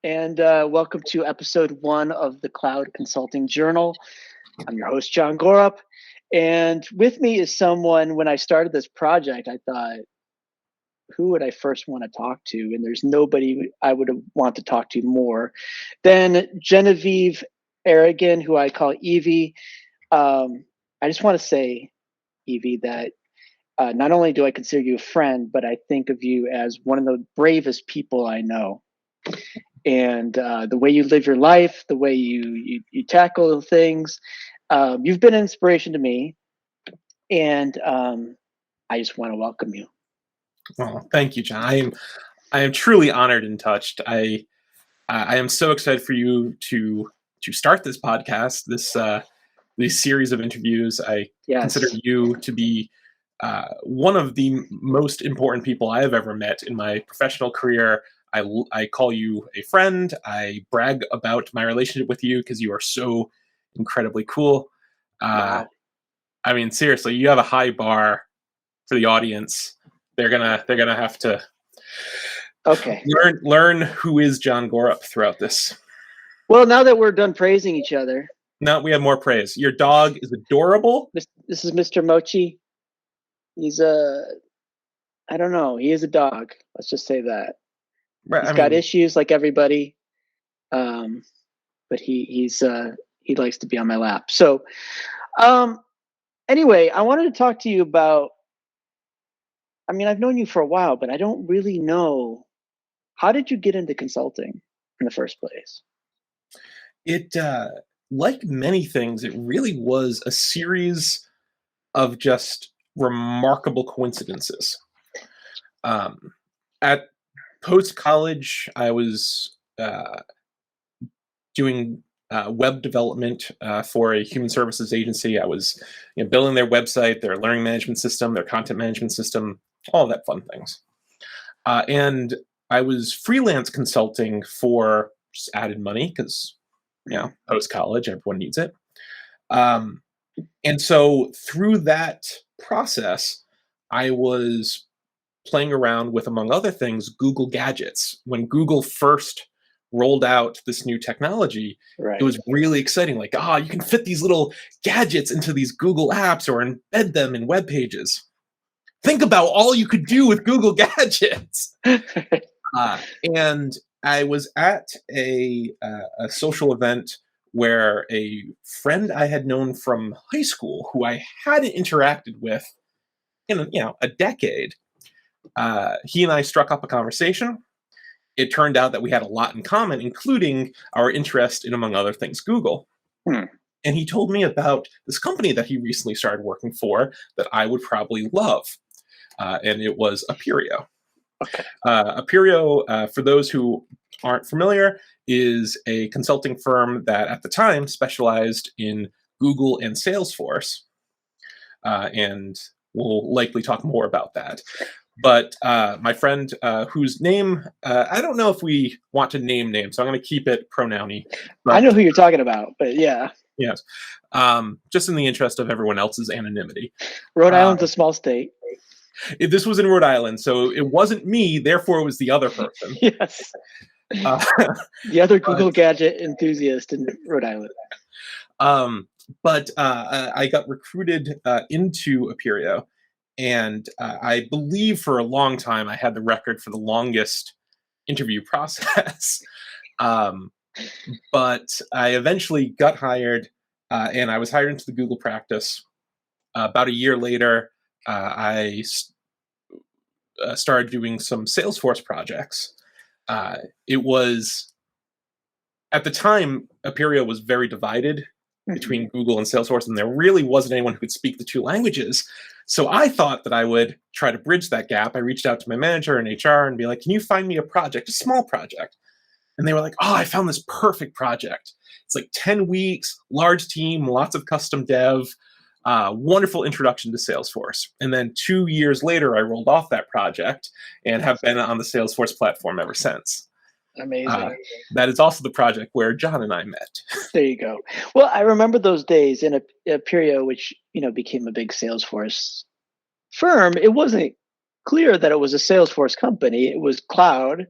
and welcome to episode 1 of the Cloud Consulting Journal. I'm your host, John Gorup, and with me is someone. When I started this project, I thought, who would I first want to talk to? And there's nobody I would want to talk to more than Jenevieve Arrigan, who I call Evie. I just want to say, Evie, that not only do I consider you a friend, but I think of you as one of the bravest people I know. And the way you live your life, the way you tackle things, you've been an inspiration to me. And I just want to welcome you. Well, thank you, John. I am truly honored and touched. I am so excited for you to start this podcast, this series of interviews. I consider you to be one of the most important people I have ever met in my professional career. I call you a friend. I brag about my relationship with you because you are so incredibly cool. Wow. I mean, seriously, you have a high bar for the audience. They're gonna have to learn who is John Gorup throughout this. Well, now that we're done praising each other, now we have more praise. Your dog is adorable. This is Mr. Mochi. He's I don't know. He is a dog. Let's just say that. Right, He's got issues like everybody, but he likes to be on my lap. So, anyway, I wanted to talk to you about. I mean, I've known you for a while, but I don't really know, how did you get into consulting in the first place? It, like many things, it really was a series of just remarkable coincidences. At post-college, I was doing web development for a human services agency. I was building their website, their learning management system, their content management system, all that fun things. And I was freelance consulting for just added money because, post-college, everyone needs it. And so through that process, I was playing around with, among other things, Google gadgets. When Google first rolled out this new technology, It was really exciting. Like, you can fit these little gadgets into these Google apps or embed them in web pages. Think about all you could do with Google gadgets. And I was at a social event where a friend I had known from high school, who I hadn't interacted with in a decade, he and I struck up a conversation. It turned out that we had a lot in common, including our interest in, among other things, Google. And he told me about this company that he recently started working for that I would probably love. And it was Appirio. Okay. Appirio, for those who aren't familiar, is a consulting firm that at the time specialized in Google and Salesforce. And we'll likely talk more about that. But my friend, whose name, I don't know if we want to name names, so I'm going to keep it pronoun-y. I know who you're talking about, but yeah. Yes. Just in the interest of everyone else's anonymity. Rhode Island's a small state. This was in Rhode Island, so it wasn't me, therefore it was the other person. Yes. The other Google gadget enthusiast in Rhode Island. But I got recruited into Appirio. And I believe for a long time I had the record for the longest interview process. But I eventually got hired, and I was hired into the Google practice. About a year later, I started doing some Salesforce projects. It was, at the time, Appirio was very divided between Google and Salesforce, and there really wasn't anyone who could speak the two languages. So I thought that I would try to bridge that gap. I reached out to my manager in HR and be like, can you find me a project, a small project? And they were like, I found this perfect project. It's like 10 weeks, large team, lots of custom dev, wonderful introduction to Salesforce. And then 2 years later, I rolled off that project and have been on the Salesforce platform ever since. Amazing. That is also the project where John and I met. There you go. Well, I remember those days in Appirio, which became a big Salesforce firm. It wasn't clear that it was a Salesforce company. It was cloud,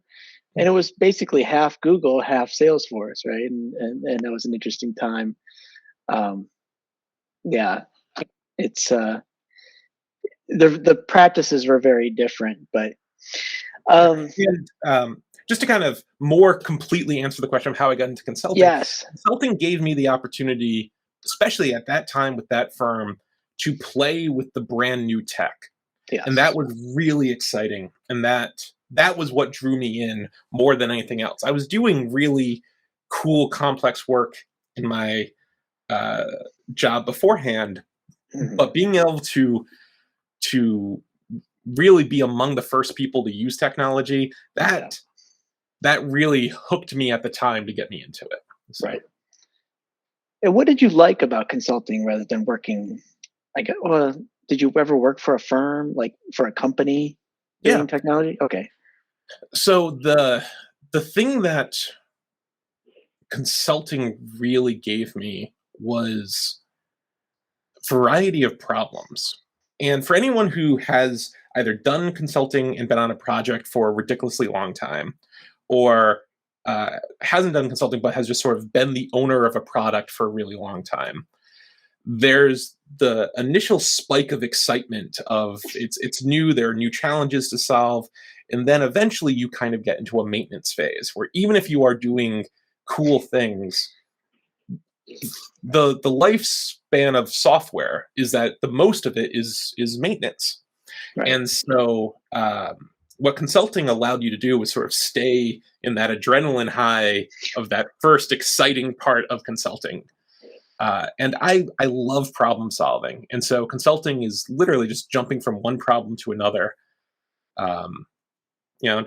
And it was basically half Google, half Salesforce, right? And that was an interesting time. Um, yeah, it's the practices were very different, but And just to kind of more completely answer the question of how I got into consulting, yes, consulting gave me the opportunity, especially at that time with that firm, to play with the brand new tech. And yes, that was really exciting. And that was what drew me in more than anything else. I was doing really cool, complex work in my uh, job beforehand, mhm, but being able to really be among the first people to use technology, yeah, that really hooked me at the time to get me into it. So right. And what did you like about consulting rather than working? Like, well, did you ever work for a firm, like for a company yeah. doing technology? Okay. So the thing that consulting really gave me was variety of problems. And for anyone who has either done consulting and been on a project for a ridiculously long time, or hasn't done consulting but has just sort of been the owner of a product for a really long time, there's the initial spike of excitement of it's new, there are new challenges to solve, and then eventually you kind of get into a maintenance phase where even if you are doing cool things, the lifespan of software is that the most of it is maintenance. Right. And so what consulting allowed you to do was sort of stay in that adrenaline high of that first exciting part of consulting. And I love problem solving. And so consulting is literally just jumping from one problem to another. Um, you know,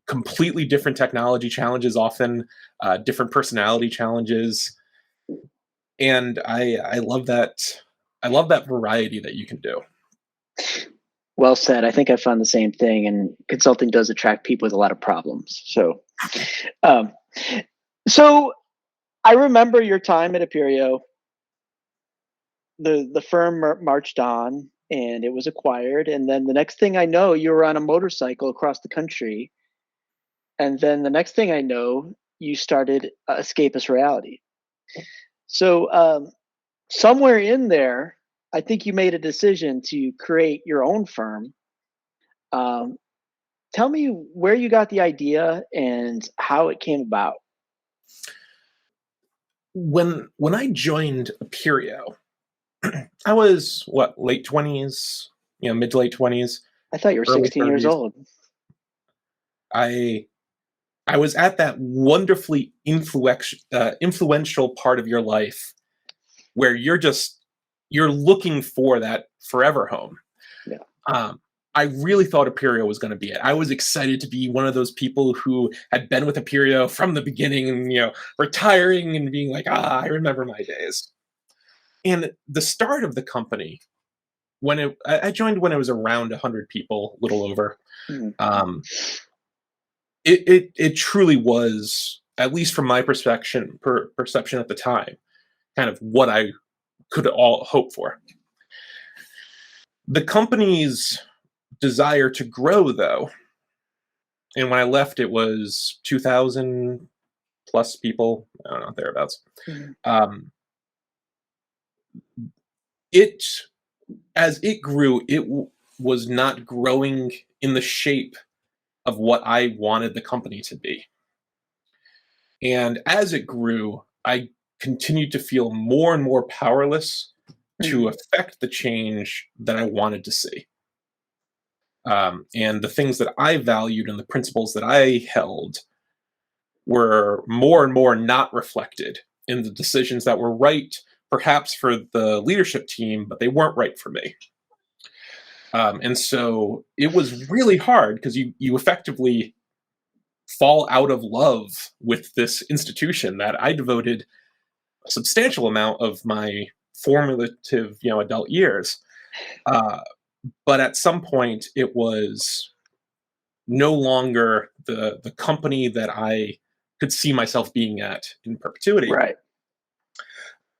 completely different technology challenges, often different personality challenges. And I love that. I love that variety that you can do. Well said. I think I found the same thing, and consulting does attract people with a lot of problems. Um, so I remember your time at Appirio. The firm marched on, and it was acquired. And then the next thing I know, you were on a motorcycle across the country. And then the next thing I know, you started Escapist Reality. So somewhere in there, I think you made a decision to create your own firm. Um, Tell me where you got the idea and how it came about. When I joined Appirio, I was what, late 20s, mid to late 20s, I thought you were early 16 years 30s. old. I I was at that wonderfully influential part of your life where you're looking for that forever home. Yeah. Um, I really thought Appirio was going to be it. I was excited to be one of those people who had been with Appirio from the beginning, and retiring and being like, I remember my days. And the start of the company, I joined when it was around 100 people, a little over. Mhm. Um, it truly was, at least from my perception at the time, kind of what I could all hope for. The company's desire to grow, though, and when I left, it was 2,000 plus people. I don't know, thereabouts. Mhm. Um, it as it grew, was not growing in the shape of what I wanted the company to be. And as it grew, I continued to feel more and more powerless to Mhm. affect the change that I wanted to see. And the things that I valued and the principles that I held were more and more not reflected in the decisions that were right, perhaps for the leadership team, but they weren't right for me. And so it was really hard because you effectively fall out of love with this institution that I devoted a substantial amount of my formative, adult years. Uh, but at some point, it was no longer the company that I could see myself being at in perpetuity. Right.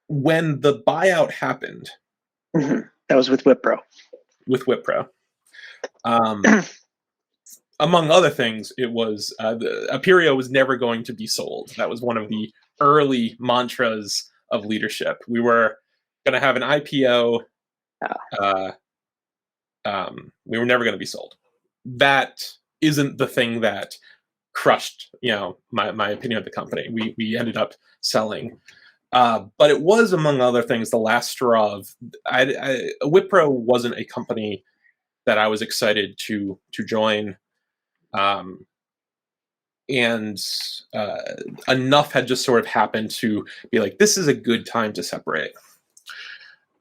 When the buyout happened Mhm. That was with Wipro. with Wipro, um, among other things, it was Appirio was never going to be sold. That was one of the early mantras of leadership. We were going to have an IPO. Uh, we were never going to be sold. That isn't the thing that crushed, my opinion of the company. We ended up selling. But it was, among other things, the last straw of Wipro wasn't a company that I was excited to join. And enough had just sort of happened to be like, this is a good time to separate.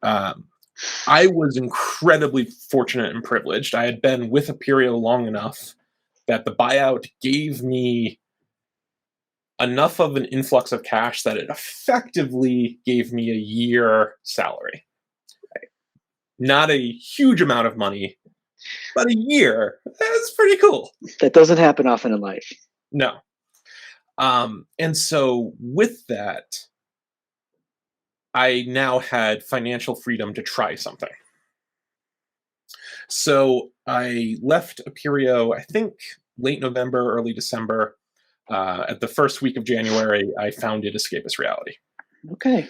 I was incredibly fortunate and privileged. I had been with Appirio long enough that the buyout gave me enough of an influx of cash that it effectively gave me a year salary. Not a huge amount of money, but a year. That's pretty cool. That doesn't happen often in life. No. And so with that, I now had financial freedom to try something. So I left Appirio, I think, late November, early December. At the first week of January, I founded Escapist Reality. Okay.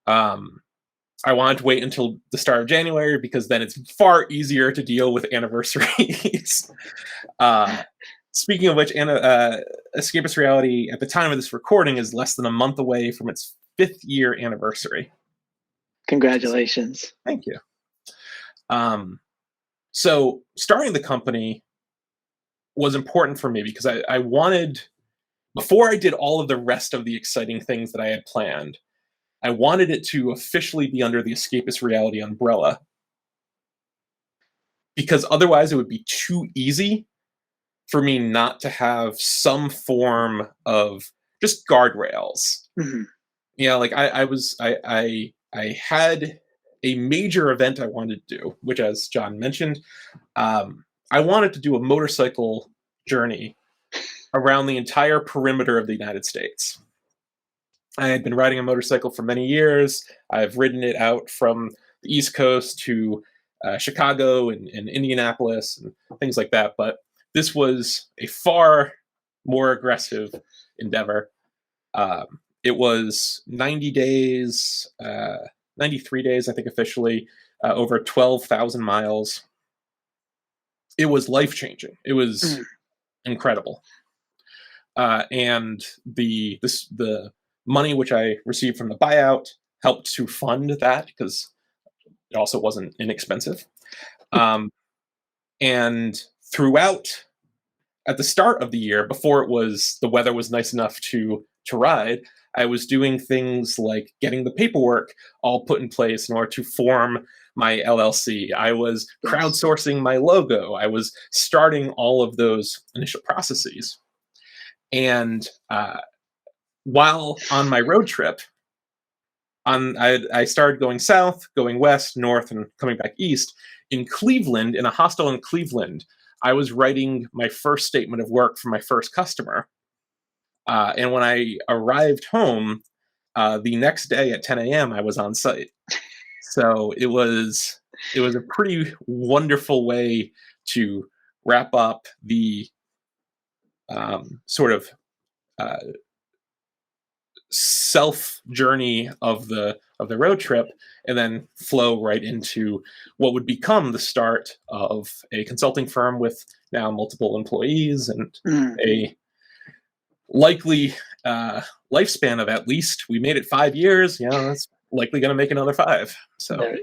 I wanted to wait until the start of January because then it's far easier to deal with anniversaries. Speaking of which, Escapist Reality, at the time of this recording, is less than a month away from its 5th year anniversary. Congratulations. Thank you. So starting the company was important for me because I wanted, before I did all of the rest of the exciting things that I had planned, I wanted it to officially be under the Escapist Reality umbrella. Because otherwise it would be too easy for me not to have some form of just guardrails. Mm-hmm. Like I had a major event I wanted to do, which, as John mentioned, I wanted to do a motorcycle journey around the entire perimeter of the United States. I had been riding a motorcycle for many years. I've ridden it out from the East Coast to Chicago and Indianapolis and things like that. But this was a far more aggressive endeavor. It was 90 days, 93 days, I think, officially, over 12,000 miles. It was life-changing. It was incredible. And the money which I received from the buyout helped to fund that because it also wasn't inexpensive. And throughout, at the start of the year, before the weather was nice enough to ride, I was doing things like getting the paperwork all put in place in order to form my LLC. I was crowdsourcing my logo. I was starting all of those initial processes. And while on my road trip, I started going south, going west, north, and coming back east. In Cleveland, in a hostel in Cleveland, I was writing my first statement of work for my first customer. And when I arrived home, the next day at 10 a.m., I was on site. So it was a pretty wonderful way to wrap up the sort of self journey of the road trip, and then flow right into what would become the start of a consulting firm with now multiple employees and a likely lifespan of, at least, we made it 5 years. That's likely going to make another 5. So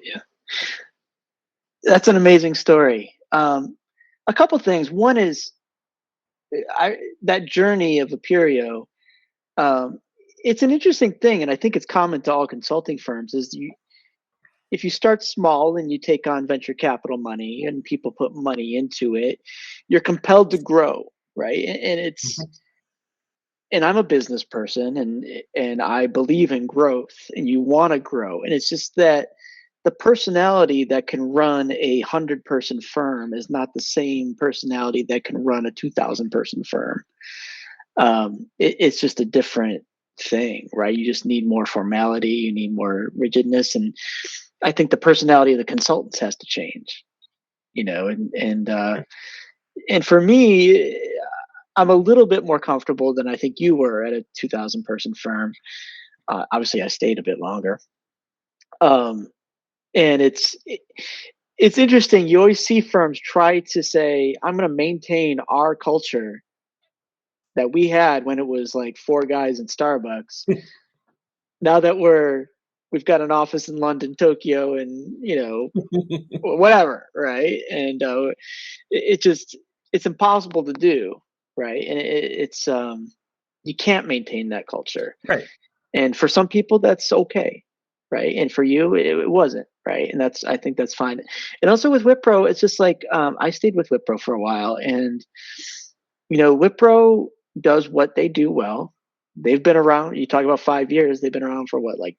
that's an amazing story. A couple things. One is that journey of Appirio. It's an interesting thing, and I think it's common to all consulting firms, is if you start small and you take on venture capital money and people put money into it, you're compelled to grow, right? And it's and I'm a business person, and I believe in growth, and you want to grow, and it's just that the personality that can run a 100-person firm is not the same personality that can run a 2,000-person firm. It's just a different thing, right? You just need more formality, you need more rigidness, and I think the personality of the consultants has to change, And for me, I'm a little bit more comfortable than I think you were at a 2,000 person firm. Obviously, I stayed a bit longer. Um, and it's interesting. You always see firms try to say, "I'm going to maintain our culture that we had when it was like four guys in Starbucks." Now that we've got an office in London, Tokyo, and whatever, right? And it just it's impossible to do, right? And it's you can't maintain that culture. Right. And for some people, that's okay, right? And for you, it wasn't, right? And I think that's fine. And also with Wipro, it's just like I stayed with Wipro for a while, and Wipro does what they do well. They've been around. You talk about 5 years; they've been around for what, like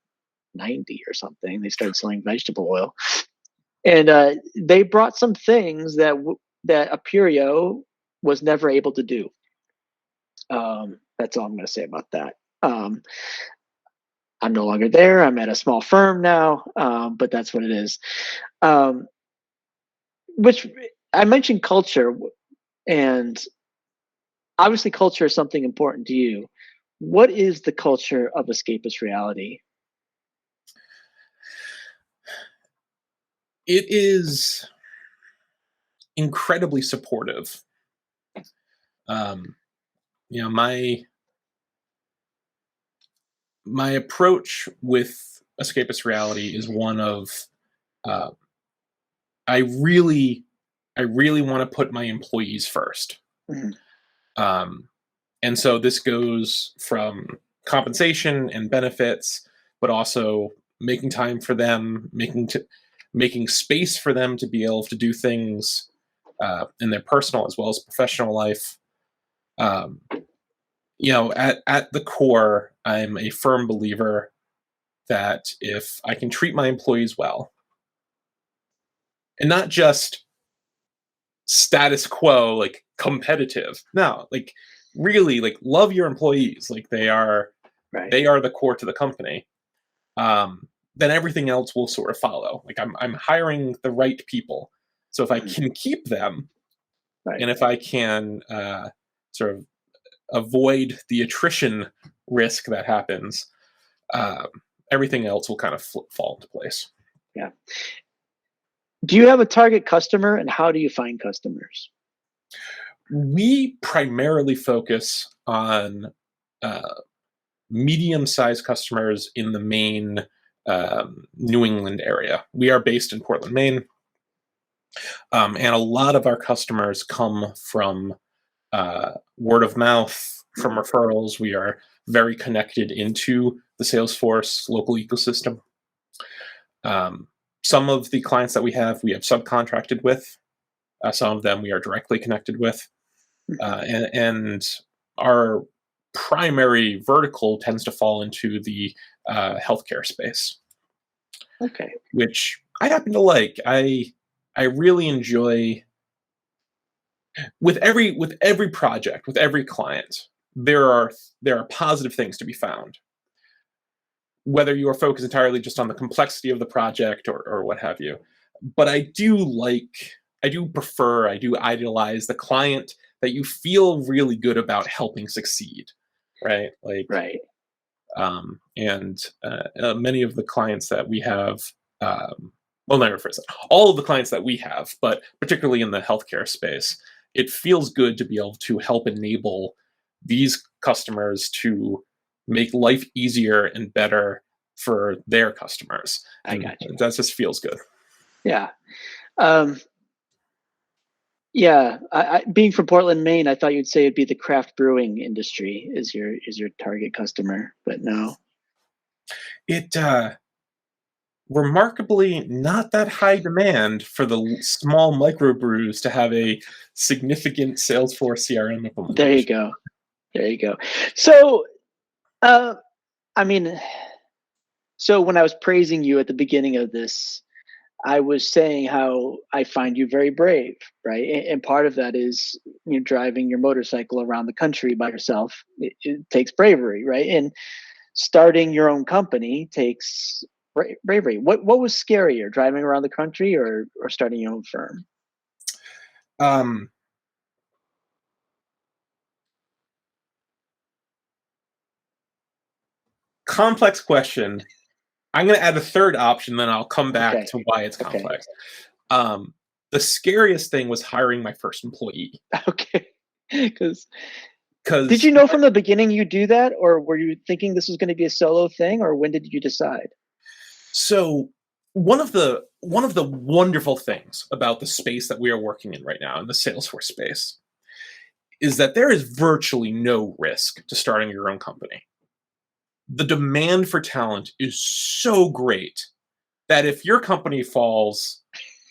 90 or something. They started selling vegetable oil, and they brought some things that Appirio was never able to do. That's all I'm going to say about that. I'm no longer there. I'm at a small firm now, but that's what it is. Which I mentioned culture, and obviously culture is something important to you. What is the culture of Escapist Reality? It is incredibly supportive. My approach with Escapist Reality is one of uh, I really want to put my employees first. Mm-hmm. And so this goes from compensation and benefits, but also making time for them, making space for them to be able to do things in their personal as well as professional life. At the core, I'm a firm believer that if I can treat my employees well, and not just status quo, like competitive, no, like really, like love your employees, like they are Right. the core to the company. Then everything else will sort of follow. Like I'm hiring the right people, so if I can keep them, Right. and if I can sort of avoid the attrition risk that happens, everything else will kind of fall into place. Yeah. Do you have a target customer, and how do you find customers? We primarily focus on medium-sized customers in the main New England area. We are based in Portland, Maine, and a lot of our customers come from word of mouth, from referrals. We are very connected into the Salesforce local ecosystem. Some of the clients that we have subcontracted with. Some of them we are directly connected with. And our primary vertical tends to fall into the healthcare space. Okay. Which I happen to like. I really enjoy with every project, with every client, there are positive things to be found. Whether you are focused entirely just on the complexity of the project or what have you. But I do idealize the client that you feel really good about helping succeed, right? Like, right. And many of the clients that we have, well, never first, all of the clients that we have, but particularly in the healthcare space, it feels good to be able to help enable these customers to make life easier and better for their customers. I got you. That just feels good. Yeah. Yeah. Being from Portland, Maine, I thought you'd say it'd be the craft brewing industry is your target customer, but no. It remarkably not that high demand for the small microbrews to have a significant Salesforce CRM implementation. There you go. So, I mean, so when I was praising you at the beginning of this, I was saying how I find you very brave, right? And part of that is driving your motorcycle around the country by yourself. It takes bravery, right? And starting your own company takes bravery. What was scarier, driving around the country or starting your own firm? complex question. I'm going to add a third option, then I'll come back Okay. to why it's Okay. complex. The scariest thing was hiring my first employee. Okay. Because Because did you know from the beginning you do that, or were you thinking this was going to be a solo thing, or when did you decide? so one of the wonderful things about the space that we are working in right now, in the Salesforce space, is that there is virtually no risk to starting your own company. The demand for talent is so great that if your company falls,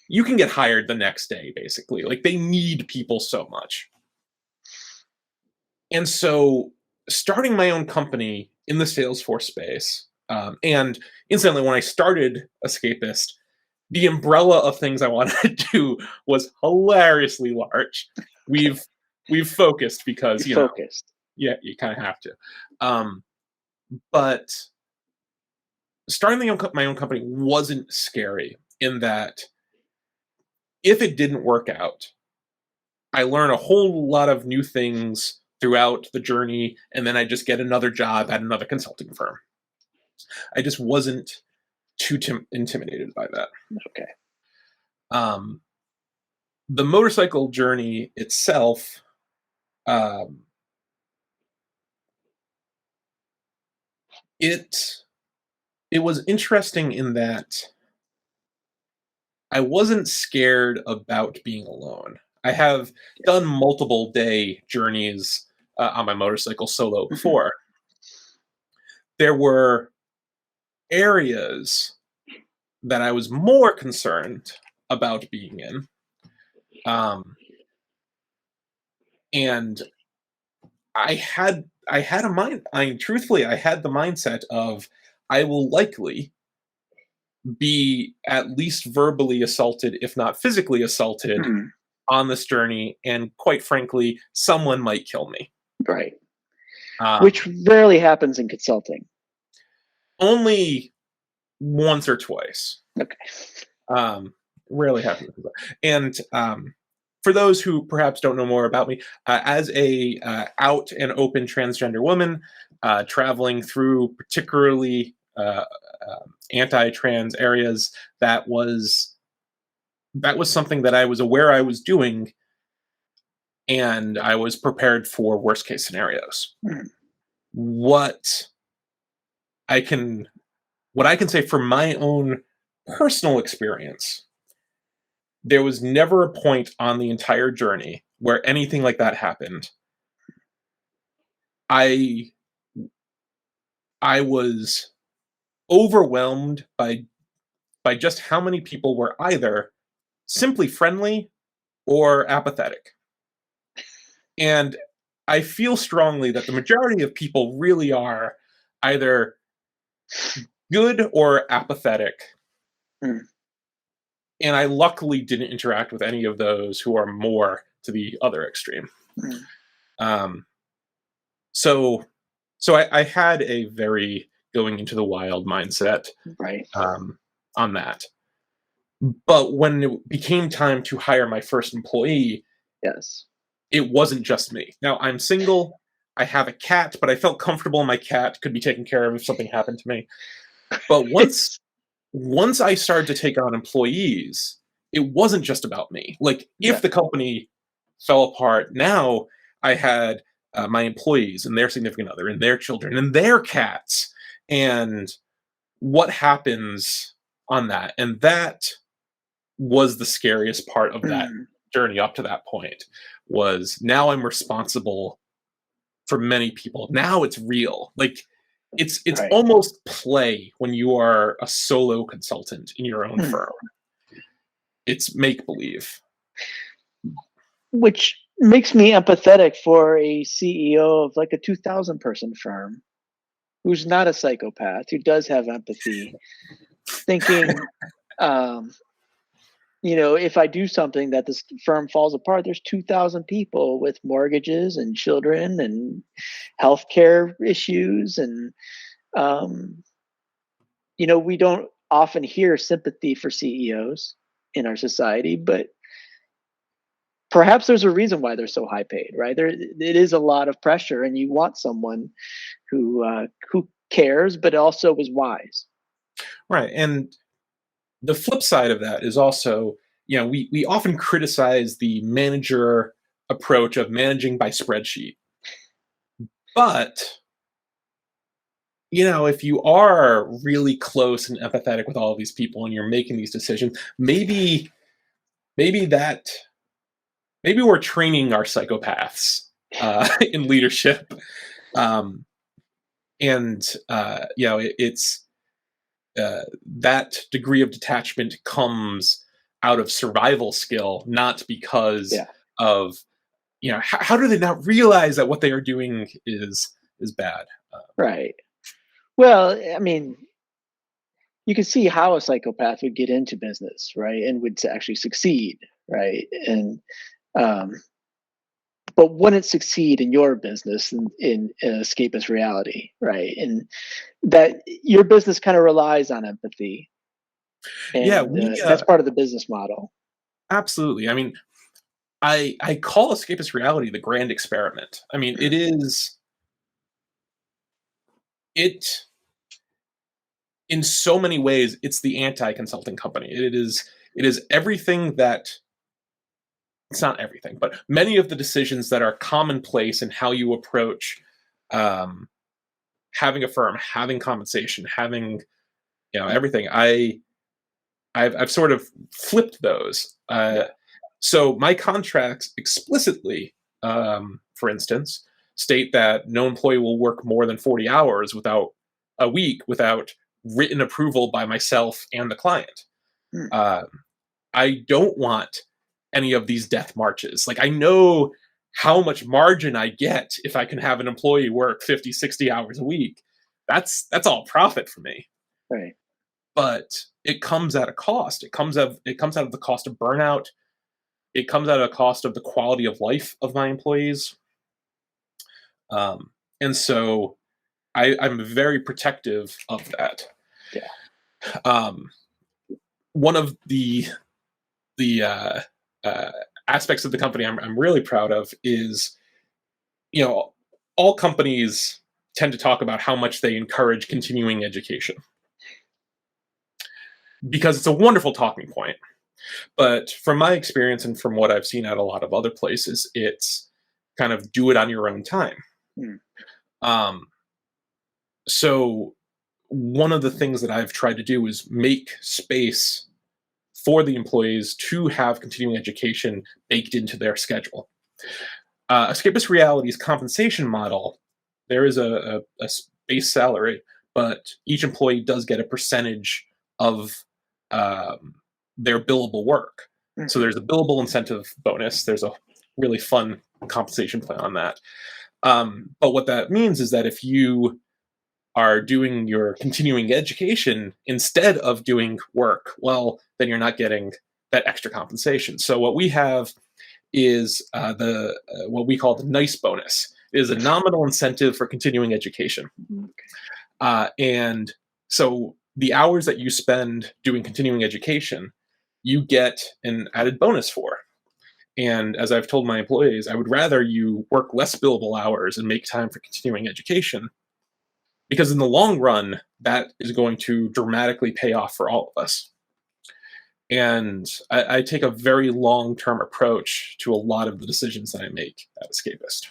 you can get hired the next day, basically. Like, they need people so much. And so starting my own company in the Salesforce space, and incidentally, when I started Escapist, the umbrella of things I wanted to do was hilariously large. We've focused because, You focused. yeah, you kind of have to. But starting my own company wasn't scary in that if it didn't work out, I learn a whole lot of new things throughout the journey, and then I just get another job at another consulting firm. I just wasn't too intimidated by that. Okay. The motorcycle journey itself, it was interesting in that I wasn't scared about being alone. I have done multiple day journeys on my motorcycle solo before. There were areas that I was more concerned about being in. And I had a mind. Truthfully, I had the mindset of I will likely be at least verbally assaulted, if not physically assaulted, on this journey, and quite frankly, someone might kill me. Right. Which rarely happens in consulting. Only once or twice. Okay. Rarely happens. And for those who perhaps don't know more about me, as a out and open transgender woman, traveling through particularly anti-trans areas, that was something that I was aware I was doing, and I was prepared for worst case scenarios. What I can say from my own personal experience, there was never a point on the entire journey where anything like that happened. I was overwhelmed by just how many people were either simply friendly or apathetic. And I feel strongly that the majority of people really are either good or apathetic. And I luckily didn't interact with any of those who are more to the other extreme. So I had a very going into the wild mindset, right, on that. But when it became time to hire my first employee, yes, it wasn't just me. Now, I'm single. I have a cat, but I felt comfortable my cat could be taken care of if something happened to me. But once I started to take on employees, it wasn't just about me. Like, if the company fell apart, now I had my employees and their significant other and their children and their cats, and what happens on that. And that was the scariest part of that journey up to that point, was now I'm responsible for many people. Now it's real. Like, it's right, almost play when you are a solo consultant in your own firm. It's make-believe. Which makes me empathetic for a CEO of like a 2,000 person firm who's not a psychopath, who does have empathy, thinking, if I do something that this firm falls apart, there's 2,000 people with mortgages and children and healthcare issues. And, we don't often hear sympathy for CEOs in our society, but perhaps there's a reason why they're so high paid, right? It is a lot of pressure, and you want someone who cares, but also is wise. Right. And the flip side of that is also, we often criticize the manager approach of managing by spreadsheet. But, if you are really close and empathetic with all of these people and you're making these decisions, maybe we're training our psychopaths in leadership. It's that degree of detachment comes out of survival skill, not because of, how do they not realize that what they are doing is bad? Right. Well, I mean, you can see how a psychopath would get into business, right, and would actually succeed, right, and but wouldn't succeed in your business in escapist reality, right, and that your business kind of relies on empathy, and that's part of the business model. Absolutely. I mean, I call escapist reality the grand experiment. I mean, it in so many ways, it's the anti-consulting company. It is everything that, it's not everything, but many of the decisions that are commonplace in how you approach having a firm, having compensation, having everything. I've sort of flipped those. So my contracts explicitly, for instance, state that no employee will work more than 40 hours a week without written approval by myself and the client. I don't want any of these death marches. Like, I know how much margin I get if I can have an employee work 50, 60 hours a week. That's all profit for me. Right. But it comes at a cost. It comes out of the cost of burnout. It comes at a cost of the quality of life of my employees. And so I'm very protective of that. Yeah. One of the aspects of the company I'm really proud of is, all companies tend to talk about how much they encourage continuing education, because it's a wonderful talking point. But from my experience and from what I've seen at a lot of other places, it's kind of do it on your own time. So one of the things that I've tried to do is make space for the employees to have continuing education baked into their schedule. Escapist Reality's compensation model, there is a base salary, but each employee does get a percentage of their billable work. So there's a billable incentive bonus. There's a really fun compensation plan on that. But what that means is that if you are doing your continuing education instead of doing work, well, then you're not getting that extra compensation. So what we have is what we call the NICE bonus. It is a nominal incentive for continuing education. And so the hours that you spend doing continuing education, you get an added bonus for. And as I've told my employees, I would rather you work less billable hours and make time for continuing education, because in the long run, that is going to dramatically pay off for all of us. And I take a very long-term approach to a lot of the decisions that I make at Escapist.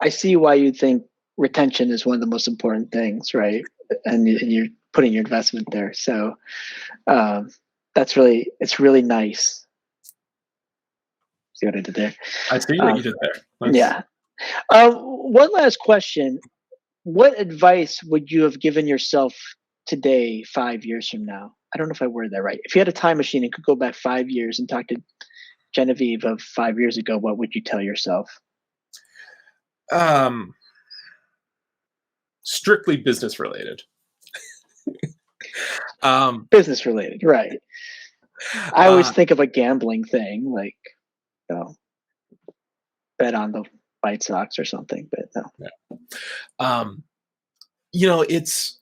I see why you think retention is one of the most important things, right? And you're putting your investment there. So it's really nice. See what I did there? I see what you did there. Nice. Yeah. One last question. What advice would you have given yourself today, 5 years from now? I don't know if I worded that right. If you had a time machine and could go back 5 years and talk to Jenevieve of 5 years ago, what would you tell yourself? Strictly business related. Business related, right. I always think of a gambling thing, like, bet on the White Sox or something, but no. It's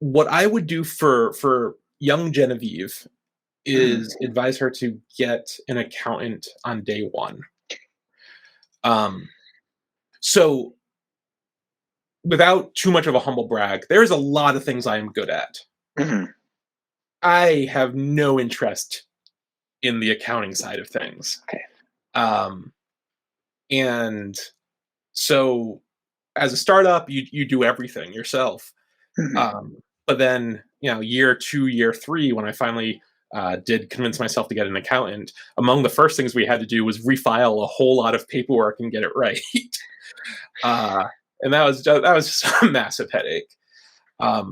what I would do for young Jenevieve is advise her to get an accountant on day one. So without too much of a humble brag, there's a lot of things I am good at. I have no interest in the accounting side of things. Okay. And so as a startup, you do everything yourself. But then, year 2, year 3, when I finally did convince myself to get an accountant, among the first things we had to do was refile a whole lot of paperwork and get it right. And that was just a massive headache. I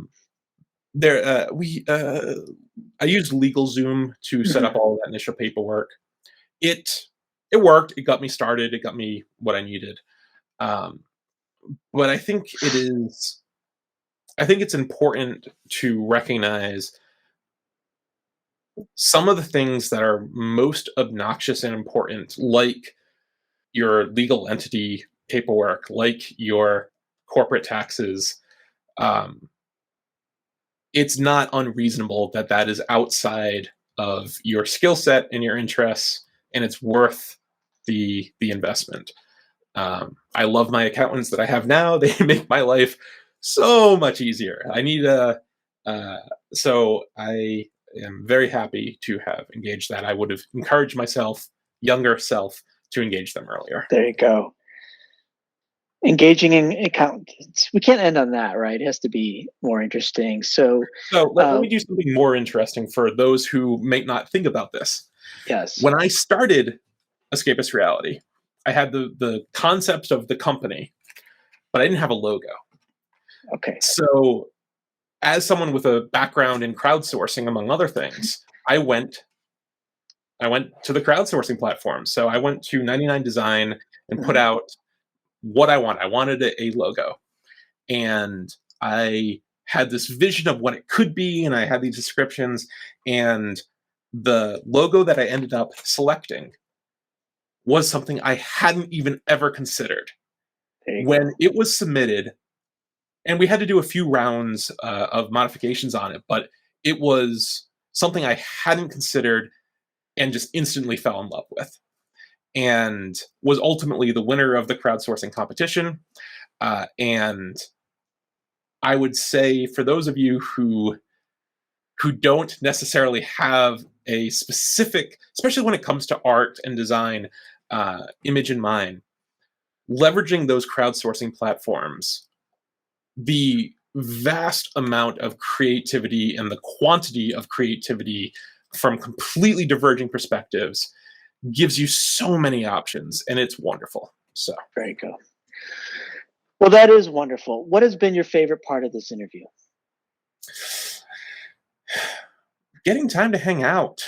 used LegalZoom to set up all that initial paperwork. It worked. It got me started. It got me what I needed. But I think it's important to recognize some of the things that are most obnoxious and important, like your legal entity paperwork, like your corporate taxes. It's not unreasonable that is outside of your skill set and your interests, and it's worth the investment. I love my accountants that I have now. They make my life so much easier. So I am very happy to have engaged that. I would have encouraged myself, younger self, to engage them earlier. There you go. Engaging in accountants. We can't end on that, right? It has to be more interesting. So let me do something more interesting for those who may not think about this. Yes. When I started Escapist Reality, I had the concept of the company, but I didn't have a logo. Okay. So as someone with a background in crowdsourcing, among other things, I went to the crowdsourcing platform. So I went to 99 Design and put out what I want. I wanted a logo. And I had this vision of what it could be, and I had these descriptions. And the logo that I ended up selecting was something I hadn't even ever considered. When it was submitted, and we had to do a few rounds of modifications on it, but it was something I hadn't considered and just instantly fell in love with, and was ultimately the winner of the crowdsourcing competition. And I would say, for those of you who don't necessarily have a specific, especially when it comes to art and design, image in mind, leveraging those crowdsourcing platforms, the vast amount of creativity and the quantity of creativity from completely diverging perspectives gives you so many options, and it's wonderful. So there you go. Well, that is wonderful. What has been your favorite part of this interview? Getting time to hang out.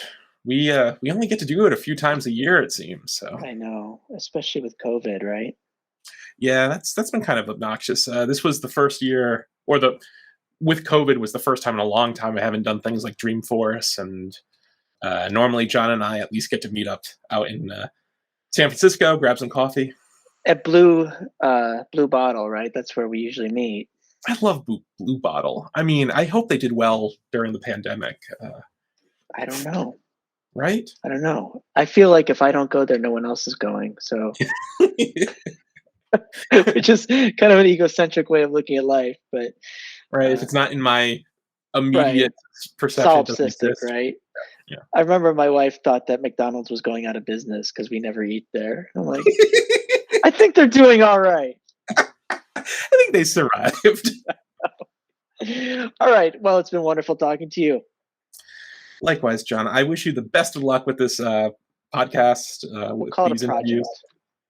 We only get to do it a few times a year, it seems. So I know, especially with COVID, right? Yeah, that's been kind of obnoxious. This was the first year, with COVID was the first time in a long time I haven't done things like Dreamforce, and normally John and I at least get to meet up out in San Francisco, grab some coffee. At Blue Bottle, right? That's where we usually meet. I love Blue Bottle. I mean, I hope they did well during the pandemic. I don't know. Right? I don't know. I feel like if I don't go there, no one else is going. So, which is kind of an egocentric way of looking at life, but right. If it's not in my immediate perception, solipsistic, right? Yeah. I remember my wife thought that McDonald's was going out of business because we never eat there. I'm like, I think they're doing all right. I think they survived. All right. Well, it's been wonderful talking to you. Likewise, John. I wish you the best of luck with this podcast. With these interviews.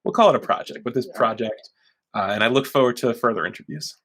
We'll call it a project with this project. And I look forward to further interviews.